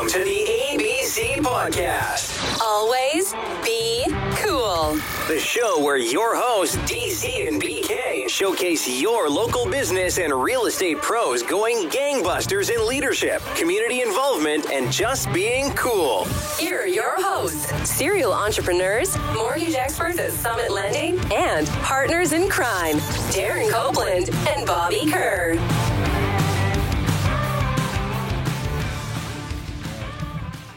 to the ABC Podcast. Always be cool. The show where your hosts, DC and BK, showcase your local business and real estate pros going gangbusters in leadership, community involvement, and just being cool. Here are your hosts, serial entrepreneurs, mortgage experts at Summit Lending, and partners in crime, Darren Copeland and Bobby Kerr.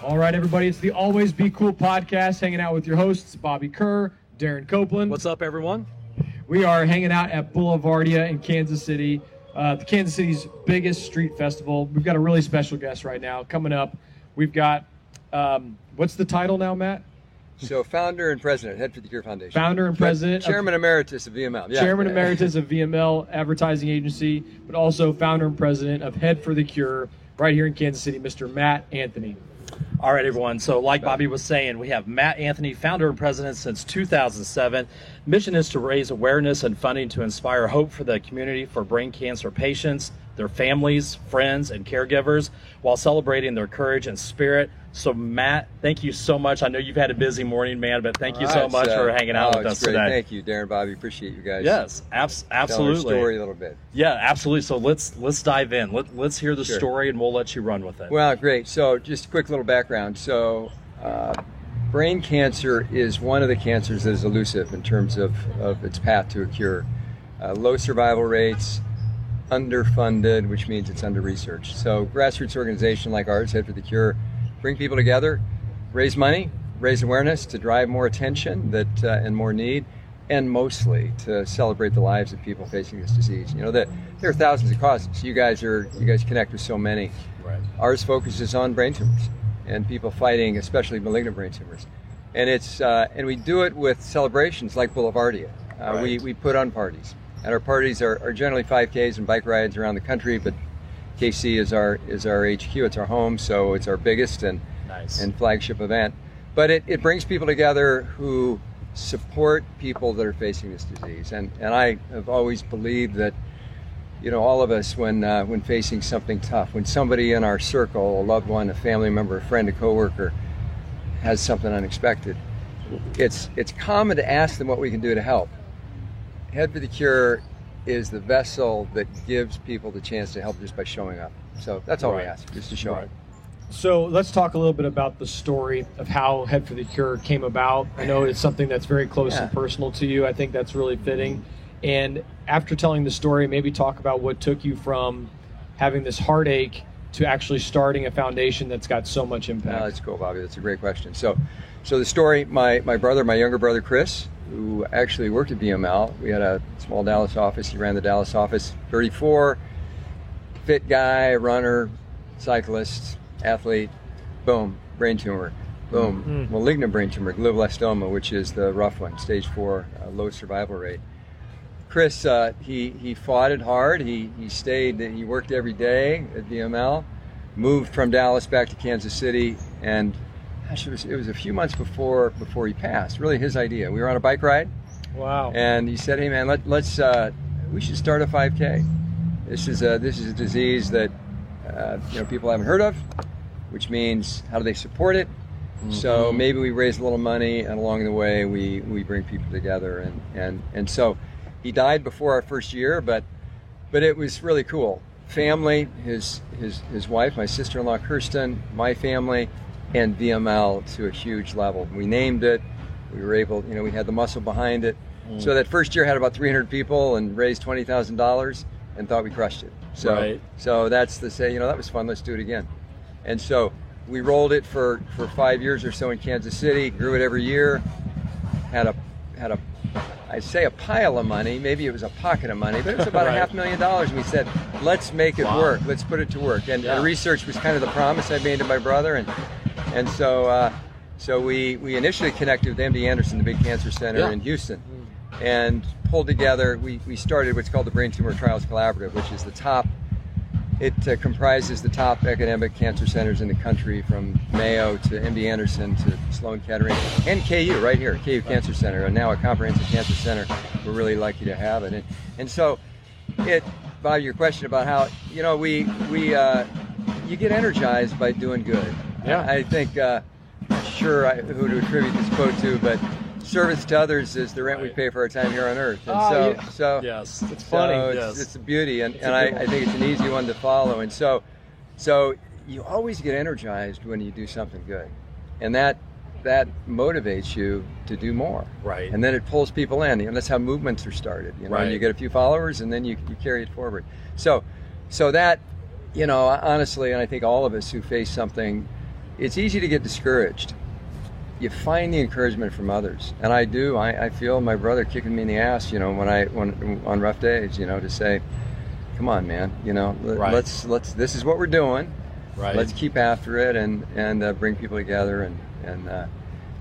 All right, everybody, it's the Always Be Cool podcast, hanging out with your hosts, Bobby Kerr, Darren Copeland. What's up, everyone? We are hanging out at Boulevardia in Kansas City, the Kansas City's biggest street festival. We've got a really special guest right now coming up. We've got, what's the title now, Matt? So, founder and president, Head for the Cure Foundation. Founder and president. Chairman Emeritus of VML. Yeah. Chairman Emeritus of VML Advertising Agency, but also founder and president of Head for the Cure right here in Kansas City, Mr. Matt Anthony. All right, everyone. So like Bobby was saying, we have Matt Anthony, founder and president since 2007. Mission is to raise awareness and funding to inspire hope for the community for brain cancer patients, their families, friends, and caregivers, while celebrating their courage and spirit. So Matt, thank you so much. I know you've had a busy morning, man, but thank you so much for hanging out with us great. today. Thank you, Darren, Bobby. Appreciate you guys. Yes, absolutely. Telling our story a little bit. Yeah, absolutely. So let's dive in. Let's hear the story, and we'll let you run with it. Well, great. So just a quick little background. So brain cancer is one of the cancers that is elusive in terms of its path to a cure. Low survival rates, underfunded, which means it's under-researched. So grassroots organization like ours, Head for the Cure, bring people together, raise money, raise awareness to drive more attention and more need, and mostly to celebrate the lives of people facing this disease. You know that there are thousands of causes. You guys connect with so many. Right. Ours focuses on brain tumors and people fighting, especially malignant brain tumors, and and we do it with celebrations like Boulevardia. Right. We put on parties, and our parties are generally 5Ks and bike rides around the country, but KC is our HQ, it's our home, so it's our biggest and flagship event. But it brings people together who support people that are facing this disease. And I have always believed that, you know, all of us when facing something tough, when somebody in our circle, a loved one, a family member, a friend, a coworker, has something unexpected, it's common to ask them what we can do to help. Head for the Cure is the vessel that gives people the chance to help just by showing up. So that's all we ask, just to show up. So let's talk a little bit about the story of how Head for the Cure came about. I know it's something that's very close and personal to you. I think that's really fitting. And after telling the story, maybe talk about what took you from having this heartache to actually starting a foundation that's got so much impact. That's cool, Bobby. That's a great question. So the story, my younger brother, Chris, who actually worked at VML. We had a small Dallas office. He ran the Dallas office. 34, fit guy, runner, cyclist, athlete. Boom, brain tumor. Boom, malignant brain tumor, glioblastoma, which is the rough one, stage 4, low survival rate. Chris, he fought it hard. He stayed. He worked every day at VML. Moved from Dallas back to Kansas City, and it was a few months before he passed. Really his idea. We were on a bike ride. Wow. And he said, "Hey man, we should start a 5K. This is a disease that people haven't heard of, which means how do they support it? Mm-hmm. So maybe we raise a little money, and along the way we bring people together. And so he died before our first year, but it was really cool. Family, his wife, my sister-in-law Kirsten, my family, and VML to a huge level. We named it. We were able, we had the muscle behind it. So that first year had about 300 people and raised $20,000 and thought we crushed it. So that's the say, that was fun. Let's do it again. And so we rolled it for 5 years or so in Kansas City, grew it every year, had a I'd say a pile of money, maybe it was a pocket of money, but it was about $500,000. And we said, let's make it work. Let's put it to work. And the research was kind of the promise I made to my brother. And so we initially connected with MD Anderson, the big cancer center in Houston, and pulled together. We started what's called the Brain Tumor Trials Collaborative, which is the top. It comprises the top academic cancer centers in the country, from Mayo to MD Anderson to Sloan Kettering and KU right here, KU Cancer Center, and now a comprehensive cancer center. We're really lucky to have it. And so, Bob, your question about how you get energized by doing good. Yeah. I think, sure who to attribute this quote to, but service to others is the rent we pay for our time here on earth. And so yes, it's funny. It's a beauty, and I think it's an easy one to follow. And so you always get energized when you do something good, and that motivates you to do more. Right. And then it pulls people in. That's how movements are started. Right. You get a few followers, and then you carry it forward. So that, honestly, and I think all of us who face something, it's easy to get discouraged. You find the encouragement from others, and I do. I feel my brother kicking me in the ass, when on rough days, to say, "Come on, man, right. let's this is what we're doing. Right. Let's keep after it and bring people together and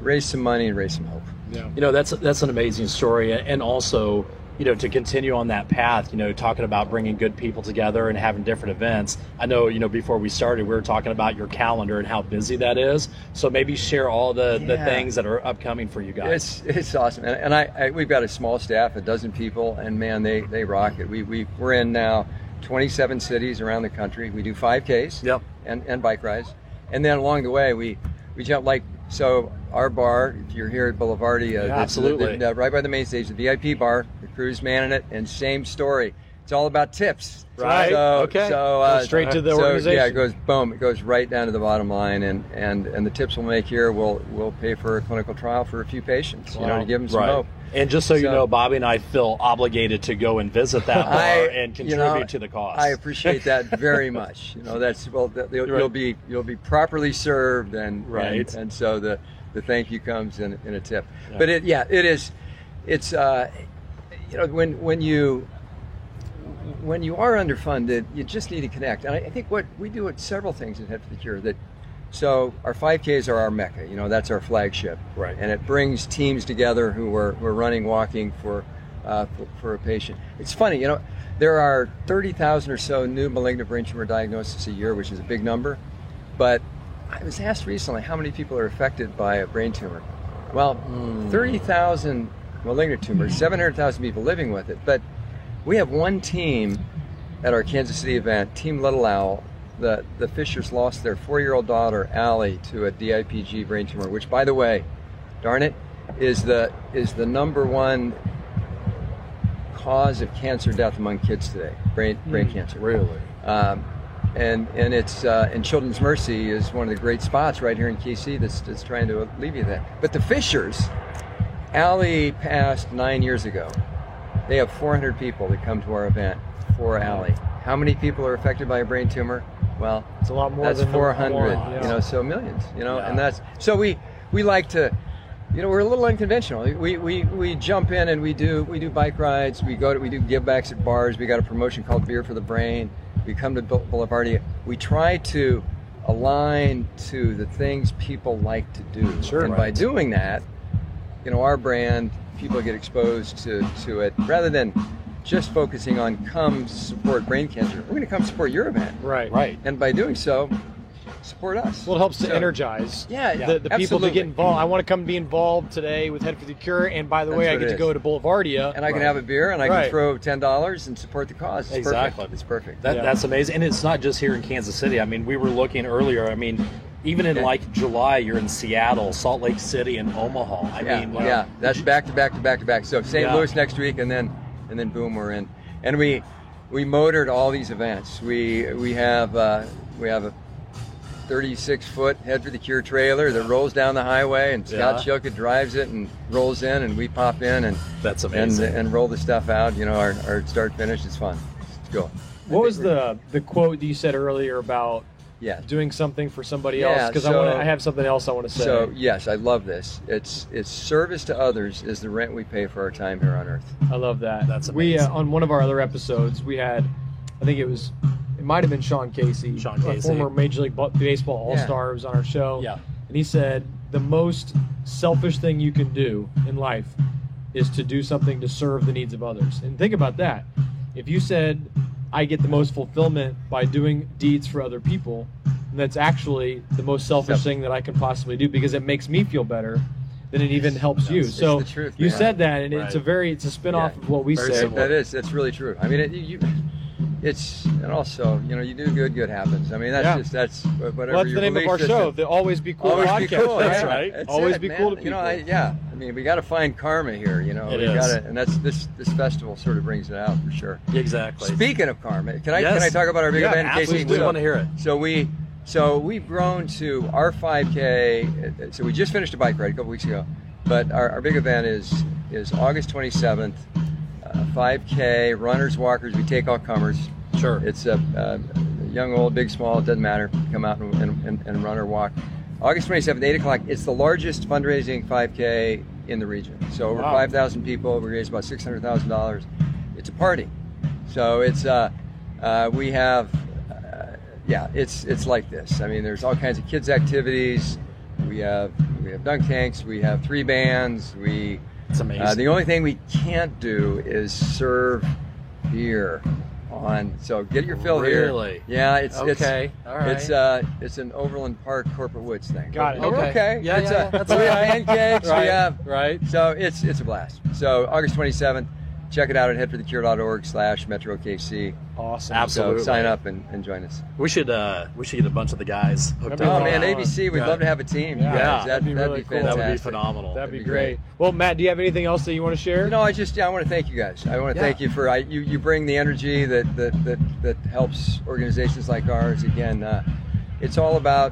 raise some money and raise some hope." Yeah. That's an amazing story, and also, to continue on that path, talking about bringing good people together and having different events. I know, before we started, we were talking about your calendar and how busy that is. So maybe share all the things that are upcoming for you guys. It's awesome. And we've got a small staff, 12 people, and man, they rock it. We're in now 27 cities around the country. We do 5Ks Yep. and bike rides. And then along the way, we jump so our bar, if you're here at Boulevardia, absolutely. Right by the main stage, the VIP bar, the crew's manning it, and same story. It's all about tips. Right. So Goes straight to the organization. Yeah, it goes boom. It goes right down to the bottom line, and the tips we'll make here will pay for a clinical trial for a few patients. Wow. To give them some right. hope. And just so you know, Bobby and I feel obligated to go and visit that bar and contribute to the cause. I appreciate that very much. You'll be properly served, and so the thank you comes in a tip. Yeah. But it is. It's when you are underfunded, you just need to connect. And I think what we do at several things at Head for the Cure so our 5Ks are our mecca. That's our flagship. Right. And it brings teams together who are running, walking for a patient. It's funny, there are 30,000 or so new malignant brain tumor diagnoses a year, which is a big number. But I was asked recently how many people are affected by a brain tumor. Well, 30,000 malignant tumors, 700,000 people living with it. But we have one team at our Kansas City event, Team Little Owl. The Fishers lost their 4-year-old daughter, Allie, to a DIPG brain tumor, which, by the way, darn it, is the number one cause of cancer death among kids today, brain cancer. Really? And it's and Children's Mercy is one of the great spots right here in KC that's trying to alleviate that. But the Fishers, Allie passed 9 years ago. They have 400 people that come to our event for Allie. How many people are affected by a brain tumor? Well, it's a lot more. That's than 400. Yeah. So millions. And that's so we like to. We're a little unconventional. We jump in and we do bike rides. We do give backs at bars. We got a promotion called Beer for the Brain. We come to Boulevardia. We try to align to the things people like to do. Sure. And by doing that, our brand, people get exposed to it rather than just focusing on come support brain cancer. We're going to come support your event. Right. And by doing so, support us. Well, it helps to energize the people to get involved. I want to come be involved today with Head for the Cure, and by the way, I get to go to Boulevardia. And I can have a beer, and I can throw $10 and support the cause. It's exactly. Perfect. It's perfect. That's amazing. And it's not just here in Kansas City. I mean, we were looking earlier. I mean, even in July, you're in Seattle, Salt Lake City, and Omaha. I mean, that's back to back. So St. Louis next week, and then boom, we're in. And we motored all these events. We have a 36-foot Head for the Cure trailer that rolls down the highway, and Scott Shilka drives it and rolls in, and we pop in and that's amazing and roll the stuff out. Our start finish is fun. It's cool. What was the quote that you said earlier about doing something for somebody else? Because I have something else I want to say. So yes, I love this. It's service to others is the rent we pay for our time here on Earth. I love that. That's amazing. We on one of our other episodes, we had, I think it might have been Sean Casey, a former Major League Baseball All-Star, was on our show. Yeah. And he said the most selfish thing you can do in life is to do something to serve the needs of others. And think about that. If you said, I get the most fulfillment by doing deeds for other people, and that's actually the most selfish thing that I can possibly do, because it makes me feel better than it even helps you. So the truth, you said that, and it's a spin-off of what we say. That's really true. I mean, and also, you do good happens. I mean, that's whatever. Well, that's the name of our show, the Always Be Cool podcast. Be cool, that's yeah. right. That's always it, be man. cool to people. I mean, we got to find karma here. We got to, and that's this festival sort of brings it out for sure. Exactly. Speaking of karma, can I talk about our big event? Absolutely. We want to hear it. So we've grown to our 5K. So we just finished a bike ride a couple weeks ago, but our big event is August 27th. 5K runners, walkers. We take all comers. Sure. It's a young, old, big, small. It doesn't matter. Come out and run or walk. August 27th, 8 o'clock. It's the largest fundraising 5K in the region. So over 5,000 people. We raised about $600,000. It's a party. So it's we have it's like this. I mean, there's all kinds of kids activities. We have dunk tanks. We have 3 bands. It's amazing. The only thing we can't do is serve beer on. So get your fill here. Really? Yeah, it's okay. All right. It's an Overland Park Corporate Woods thing. Got it. But we're okay. Yeah, That's we have pancakes. Right. We have right. So it's a blast. So August 27th. Check it out at headforthecure.org/MetroKC. Awesome. Absolutely. So sign up and join us. We should get a bunch of the guys hooked Oh up. man, ABC, we'd love to have a team. Yeah. You guys. That'd be really cool. fantastic. That would be phenomenal. That'd be great. Well, Matt, do you have anything else that you want to share? No, I want to thank you guys. I want to thank you for you bring the energy that helps organizations like ours. Again, it's all about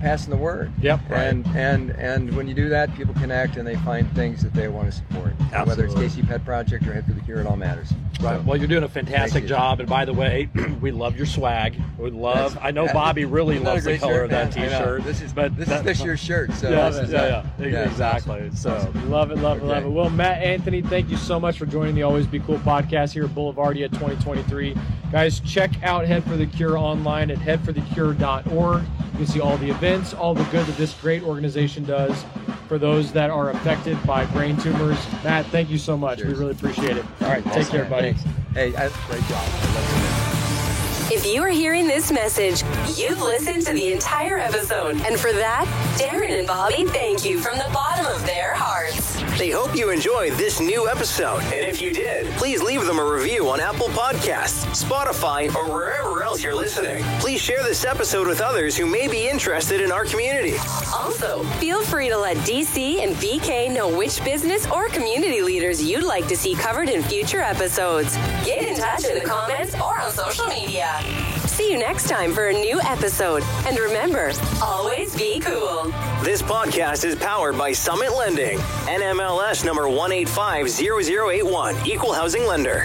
passing the word. Yep. And when you do that, people connect and they find things that they want to support. Absolutely. Whether it's KC Pet Project or Head for the Cure, it all matters. Right. So, Well, you're doing a fantastic you. job. And by the way, we love your swag. I know Bobby really Isn't that a loves the great color shirt, of that man? I know. T-shirt. This is but this year's shirt. So Yeah, yeah, exactly. So Love it. Well, Matt, Anthony, thank you so much for joining the Always Be Cool podcast here at Boulevardia 2023. Guys, check out Head for the Cure online at headforthecure.org. You can see all the events, all the good that this great organization does for those that are affected by brain tumors. Matt, thank you so much. Cheers. We really appreciate it. All right, take care, buddy. Thanks. Hey, great job. If you are hearing this message, you've listened to the entire episode. And for that, Darren and Bobby thank you from the bottom of their hearts. They hope you enjoyed this new episode. And if you did, please leave them a review on Apple Podcasts, Spotify, or wherever else you're listening. Please share this episode with others who may be interested in our community. Also, feel free to let DC and BK know which business or community leaders you'd like to see covered in future episodes. Get in touch in the comments or on social media. See you next time for a new episode. And remember, always be cool. This podcast is powered by Summit Lending, NMLS number 1850081, Equal Housing Lender.